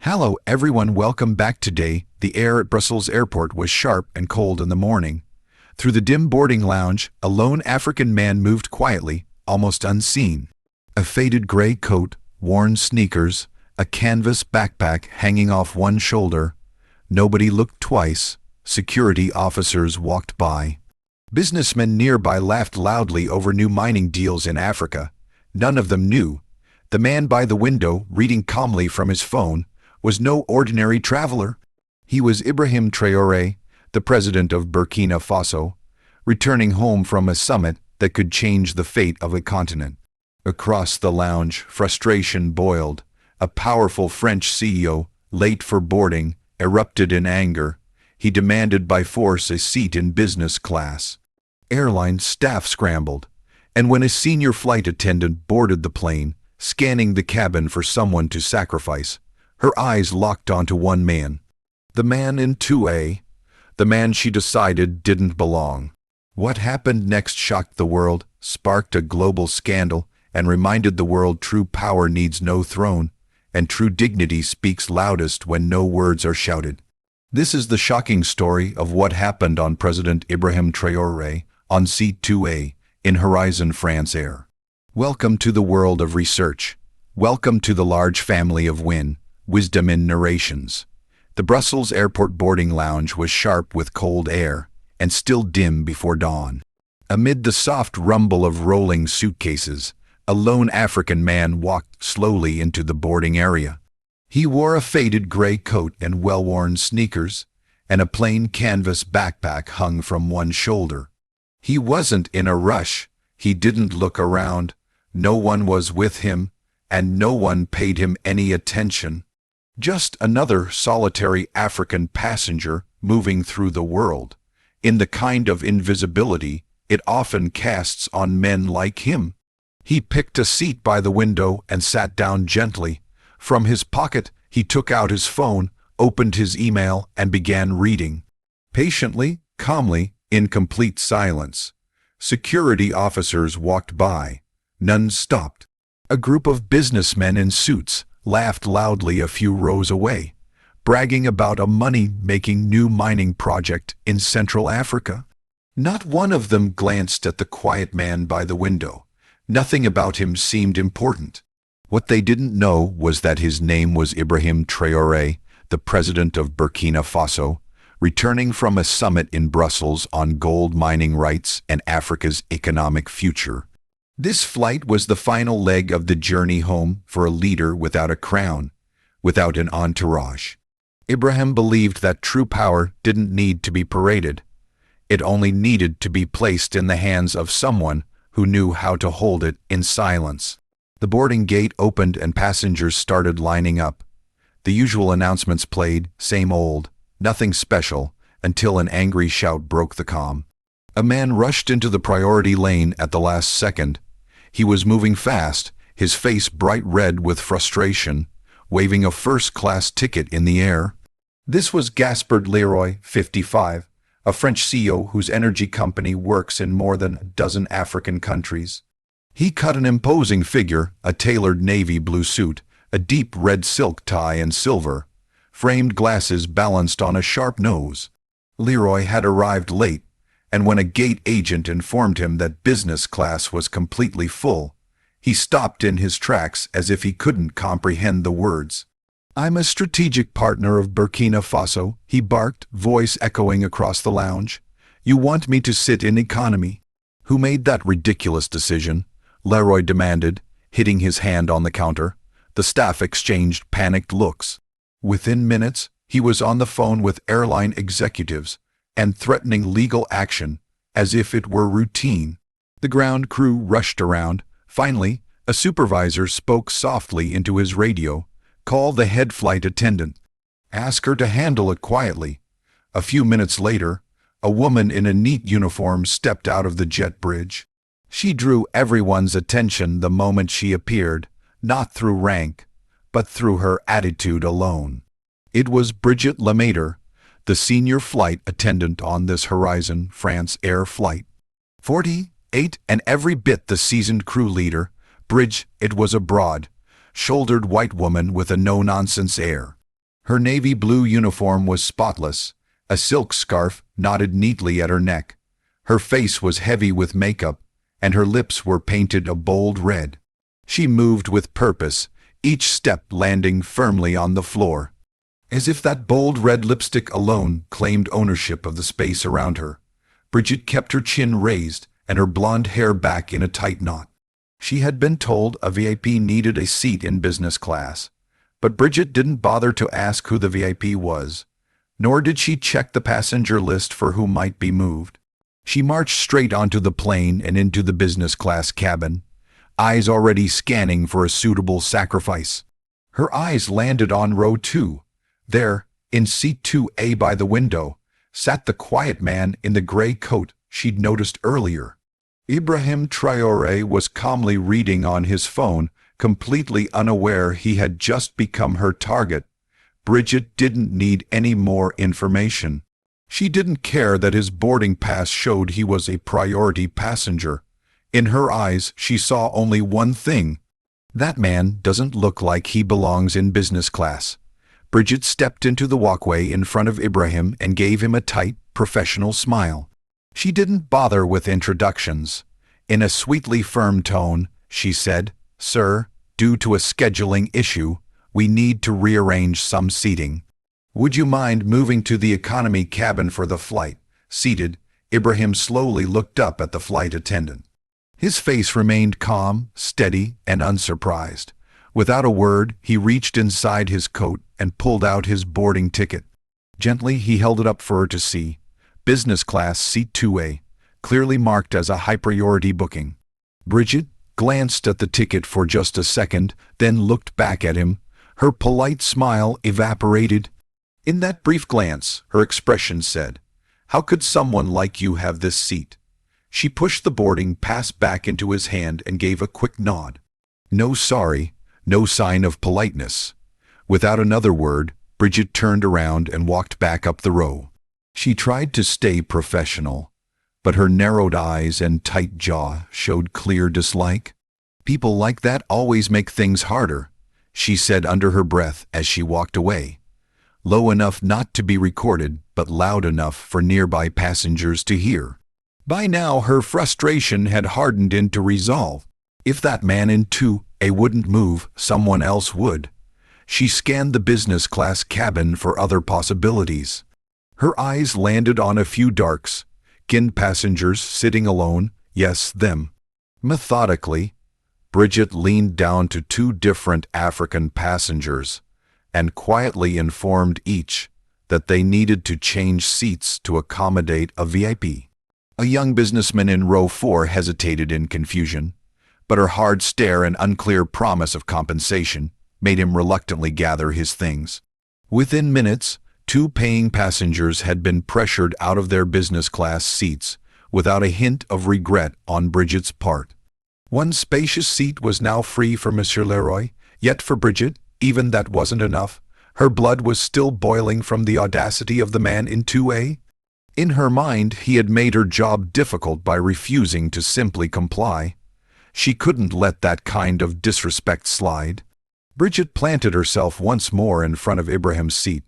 Hello everyone, welcome back. Today, the air at Brussels airport was sharp and cold in the morning. Through the dim boarding lounge, a lone African man moved quietly, almost unseen. A faded gray coat, worn sneakers, a canvas backpack hanging off one shoulder. Nobody looked twice. Security officers walked by. Businessmen nearby laughed loudly over new mining deals in Africa. None of them knew. The man by the window, reading calmly from his phone, was no ordinary traveler. He was Ibrahim Traoré, the president of Burkina Faso, returning home from a summit that could change the fate of a continent. Across the lounge, frustration boiled. A powerful French CEO, late for boarding, erupted in anger. He demanded by force a seat in business class. Airline staff scrambled, and when a senior flight attendant boarded the plane, scanning the cabin for someone to sacrifice, her eyes locked onto one man. The man in 2A. The man she decided didn't belong. What happened next shocked the world, sparked a global scandal, and reminded the world true power needs no throne, and true dignity speaks loudest when no words are shouted. This is the shocking story of what happened on President Ibrahim Traoré on Seat 2A in Horizon France Air. Welcome to the world of research. Welcome to the large family of wisdom in narrations. The Brussels airport boarding lounge was sharp with cold air and still dim before dawn. Amid the soft rumble of rolling suitcases, a lone African man walked slowly into the boarding area. He wore a faded gray coat and well-worn sneakers, and a plain canvas backpack hung from one shoulder. He wasn't in a rush. He didn't look around. No one was with him, and no one paid him any attention. Just another solitary African passenger moving through the world, in the kind of invisibility it often casts on men like him. He picked a seat by the window and sat down gently. From his pocket, he took out his phone, opened his email, and began reading. Patiently, calmly, in complete silence. Security officers walked by. None stopped. A group of businessmen in suits laughed loudly a few rows away, bragging about a money-making new mining project in Central Africa. Not one of them glanced at the quiet man by the window. Nothing about him seemed important. What they didn't know was that his name was Ibrahim Traoré, the president of Burkina Faso, returning from a summit in Brussels on gold mining rights and Africa's economic future. This flight was the final leg of the journey home for a leader without a crown, without an entourage. Ibrahim believed that true power didn't need to be paraded. It only needed to be placed in the hands of someone who knew how to hold it in silence. The boarding gate opened and passengers started lining up. The usual announcements played, same old, nothing special, until an angry shout broke the calm. A man rushed into the priority lane at the last second. He was moving fast, his face bright red with frustration, waving a first-class ticket in the air. This was Gaspard Leroy, 55, a French CEO whose energy company works in more than a dozen African countries. He cut an imposing figure, a tailored navy blue suit, a deep red silk tie and silver, framed glasses balanced on a sharp nose. Leroy had arrived late, and when a gate agent informed him that business class was completely full, he stopped in his tracks as if he couldn't comprehend the words. "I'm a strategic partner of Burkina Faso," he barked, voice echoing across the lounge. "You want me to sit in economy?" "Who made that ridiculous decision?" Leroy demanded, hitting his hand on the counter. The staff exchanged panicked looks. Within minutes, he was on the phone with airline executives and threatening legal action as if it were routine. The ground crew rushed around. Finally, a supervisor spoke softly into his radio. "Call the head flight attendant. Ask her to handle it quietly." A few minutes later, a woman in a neat uniform stepped out of the jet bridge. She drew everyone's attention the moment she appeared, not through rank, but through her attitude alone. It was Brigitte Lemaître, the senior flight attendant on this Horizon France Air flight. 48 and every bit the seasoned crew leader. It was a broad, shouldered white woman with a no-nonsense air. Her navy blue uniform was spotless, a silk scarf knotted neatly at her neck. Her face was heavy with makeup, and her lips were painted a bold red. She moved with purpose, each step landing firmly on the floor, as if that bold red lipstick alone claimed ownership of the space around her. Bridget kept her chin raised and her blonde hair back in a tight knot. She had been told a VIP needed a seat in business class, but Bridget didn't bother to ask who the VIP was, nor did she check the passenger list for who might be moved. She marched straight onto the plane and into the business class cabin, eyes already scanning for a suitable sacrifice. Her eyes landed on row 2. There, in seat 2A by the window, sat the quiet man in the gray coat she'd noticed earlier. Ibrahim Traoré was calmly reading on his phone, completely unaware he had just become her target. Bridget didn't need any more information. She didn't care that his boarding pass showed he was a priority passenger. In her eyes, she saw only one thing. That man doesn't look like he belongs in business class. Bridget stepped into the walkway in front of Ibrahim and gave him a tight, professional smile. She didn't bother with introductions. In a sweetly firm tone, she said, "Sir, due to a scheduling issue, we need to rearrange some seating. Would you mind moving to the economy cabin for the flight?" Seated, Ibrahim slowly looked up at the flight attendant. His face remained calm, steady, and unsurprised. Without a word, he reached inside his coat and pulled out his boarding ticket. Gently, he held it up for her to see. Business class seat 2A, clearly marked as a high-priority booking. Bridget glanced at the ticket for just a second, then looked back at him. Her polite smile evaporated. In that brief glance, her expression said, "How could someone like you have this seat?" She pushed the boarding pass back into his hand and gave a quick nod. No sorry, no sign of politeness. Without another word, Bridget turned around and walked back up the row. She tried to stay professional, but her narrowed eyes and tight jaw showed clear dislike. "People like that always make things harder," she said under her breath as she walked away, low enough not to be recorded but loud enough for nearby passengers to hear. By now her frustration had hardened into resolve. If that man in 2A wouldn't move, someone else would. She scanned the business class cabin for other possibilities. Her eyes landed on a few dark-skinned passengers sitting alone. Yes, them. Methodically, Bridget leaned down to 2 different African passengers and quietly informed each that they needed to change seats to accommodate a VIP. A young businessman in row 4 hesitated in confusion, but her hard stare and unclear promise of compensation made him reluctantly gather his things. Within minutes, 2 paying passengers had been pressured out of their business class seats without a hint of regret on Bridget's part. One spacious seat was now free for Monsieur Leroy, yet for Bridget, even that wasn't enough. Her blood was still boiling from the audacity of the man in 2A. In her mind, he had made her job difficult by refusing to simply comply. She couldn't let that kind of disrespect slide. Bridget planted herself once more in front of Ibrahim's seat.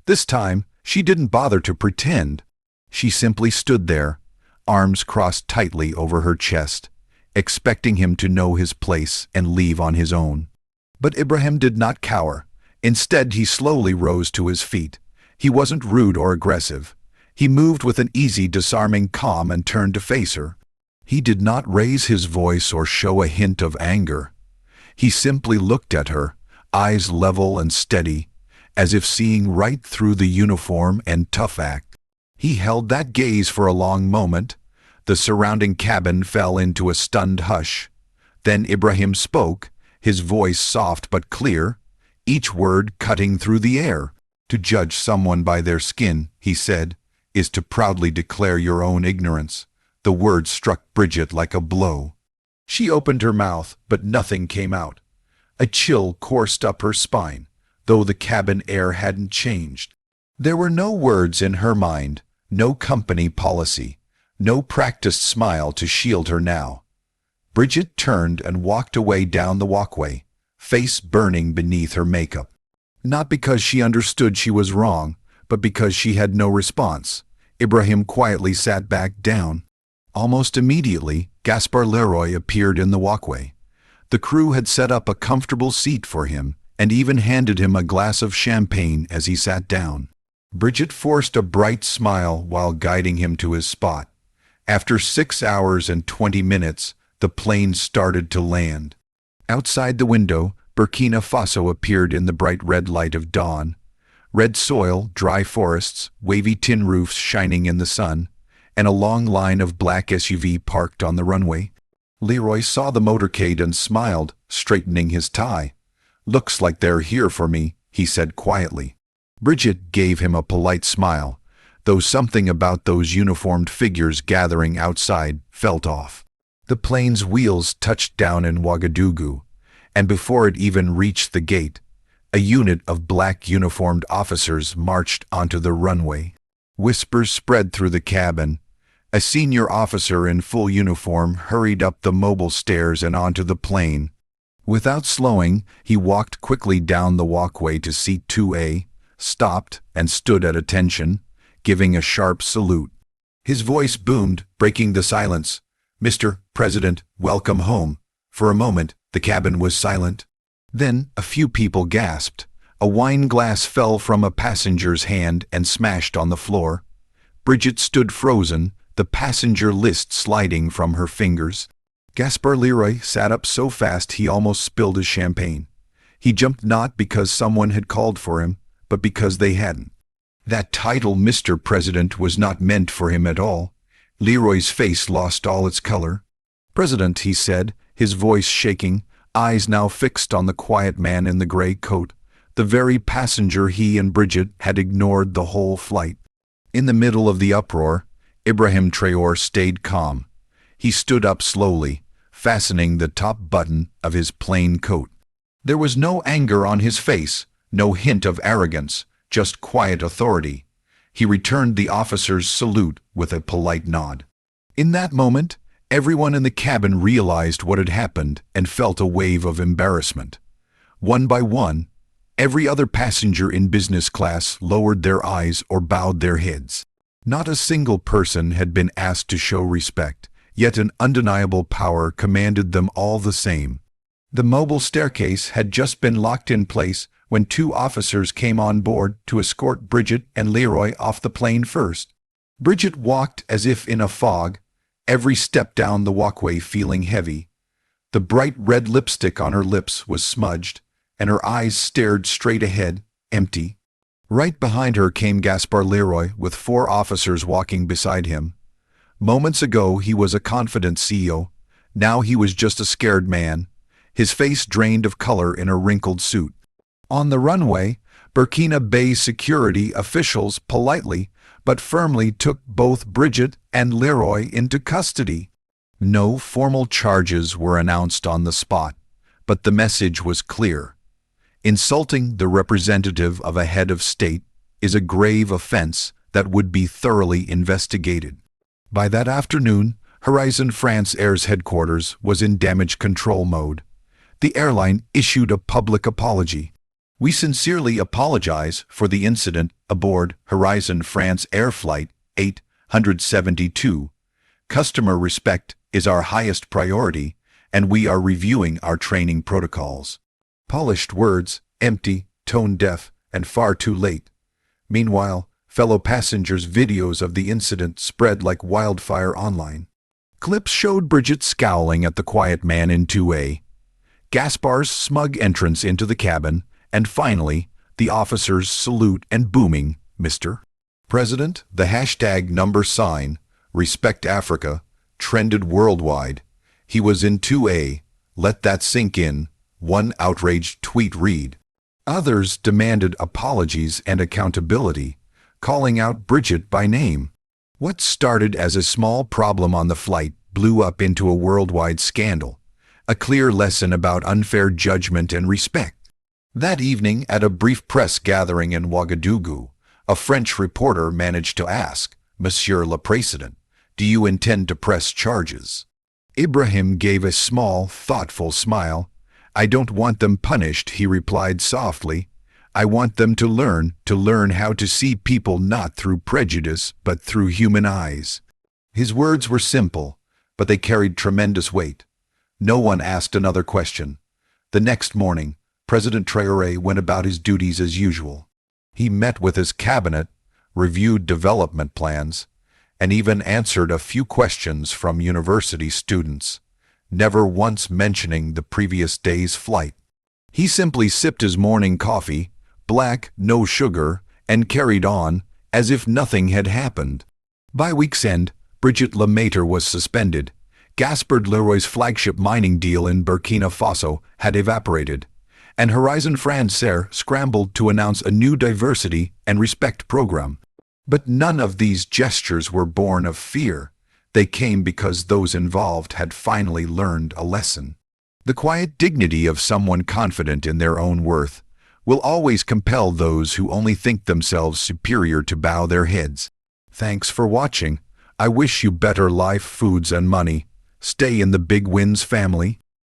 This time, she didn't bother to pretend. She simply stood there, arms crossed tightly over her chest, expecting him to know his place and leave on his own. But Ibrahim did not cower. Instead, he slowly rose to his feet. He wasn't rude or aggressive. He moved with an easy, disarming calm and turned to face her. He did not raise his voice or show a hint of anger. He simply looked at her, eyes level and steady, as if seeing right through the uniform and tough act. He held that gaze for a long moment. The surrounding cabin fell into a stunned hush. Then Ibrahim spoke, his voice soft but clear, each word cutting through the air. "To judge someone by their skin," he said, "is to proudly declare your own ignorance." The word struck Bridget like a blow. She opened her mouth, but nothing came out. A chill coursed up her spine, though the cabin air hadn't changed. There were no words in her mind, no company policy, no practiced smile to shield her now. Bridget turned and walked away down the walkway, face burning beneath her makeup. Not because she understood she was wrong, but because she had no response. Ibrahim quietly sat back down. Almost immediately, Gaspar Leroy appeared in the walkway. The crew had set up a comfortable seat for him and even handed him a glass of champagne as he sat down. Bridget forced a bright smile while guiding him to his spot. After 6 hours and 20 minutes, the plane started to land. Outside the window, Burkina Faso appeared in the bright red light of dawn. Red soil, dry forests, wavy tin roofs shining in the sun, and a long line of black SUV parked on the runway. Leroy saw the motorcade and smiled, straightening his tie. "Looks like they're here for me," he said quietly. Bridget gave him a polite smile, though something about those uniformed figures gathering outside felt off. The plane's wheels touched down in Ouagadougou, and before it even reached the gate, a unit of black uniformed officers marched onto the runway. Whispers spread through the cabin. A senior officer in full uniform hurried up the mobile stairs and onto the plane. Without slowing, he walked quickly down the walkway to seat 2A, stopped and stood at attention, giving a sharp salute. His voice boomed, breaking the silence. "Mr. President, welcome home." For a moment, the cabin was silent. Then a few people gasped. A wine glass fell from a passenger's hand and smashed on the floor. Bridget stood frozen, the passenger list sliding from her fingers. Gaspar Leroy sat up so fast he almost spilled his champagne. He jumped not because someone had called for him, but because they hadn't. That title, Mr. President, was not meant for him at all. Leroy's face lost all its color. "President," he said, his voice shaking, eyes now fixed on the quiet man in the gray coat, the very passenger he and Bridget had ignored the whole flight. In the middle of the uproar, Ibrahim Traoré stayed calm. He stood up slowly, fastening the top button of his plain coat. There was no anger on his face, no hint of arrogance, just quiet authority. He returned the officer's salute with a polite nod. In that moment, everyone in the cabin realized what had happened and felt a wave of embarrassment. One by one, every other passenger in business class lowered their eyes or bowed their heads. Not a single person had been asked to show respect, yet an undeniable power commanded them all the same. The mobile staircase had just been locked in place when 2 officers came on board to escort Bridget and Leroy off the plane first. Bridget walked as if in a fog, every step down the walkway feeling heavy. The bright red lipstick on her lips was smudged, and her eyes stared straight ahead, empty. Right behind her came Gaspar Leroy with 4 officers walking beside him. Moments ago he was a confident CEO, now he was just a scared man, his face drained of color in a wrinkled suit. On the runway, Burkina Faso security officials politely but firmly took both Bridget and Leroy into custody. No formal charges were announced on the spot, but the message was clear. Insulting the representative of a head of state is a grave offense that would be thoroughly investigated. By that afternoon, Horizon France Air's headquarters was in damage control mode. The airline issued a public apology. "We sincerely apologize for the incident aboard Horizon France Air Flight 872. Customer respect is our highest priority, and we are reviewing our training protocols." Polished words, empty, tone-deaf, and far too late. Meanwhile, fellow passengers' videos of the incident spread like wildfire online. Clips showed Bridget scowling at the quiet man in 2A, Gaspar's smug entrance into the cabin, and finally, the officer's salute and booming, "Mr. President." The hashtag number sign, Respect Africa, trended worldwide. He was in 2A, let that sink in, one outraged tweet read. Others demanded apologies and accountability, calling out Bridget by name. What started as a small problem on the flight blew up into a worldwide scandal, a clear lesson about unfair judgment and respect. That evening, at a brief press gathering in Ouagadougou, a French reporter managed to ask, "Monsieur le Président, do you intend to press charges?" Ibrahim gave a small, thoughtful smile. "I don't want them punished," he replied softly. I want them to learn how to see people not through prejudice, but through human eyes." His words were simple, but they carried tremendous weight. No one asked another question. The next morning, President Traoré went about his duties as usual. He met with his cabinet, reviewed development plans, and even answered a few questions from university students, never once mentioning the previous day's flight. He simply sipped his morning coffee, black, no sugar, and carried on as if nothing had happened. By week's end, Brigitte Lemaitre was suspended. Gaspard Leroy's flagship mining deal in Burkina Faso had evaporated, and Horizon Française scrambled to announce a new diversity and respect program. But none of these gestures were born of fear. They came because those involved had finally learned a lesson. The quiet dignity of someone confident in their own worth will always compel those who only think themselves superior to bow their heads. Thanks for watching. I wish you better life, foods, and money. Stay in the Big Wins family.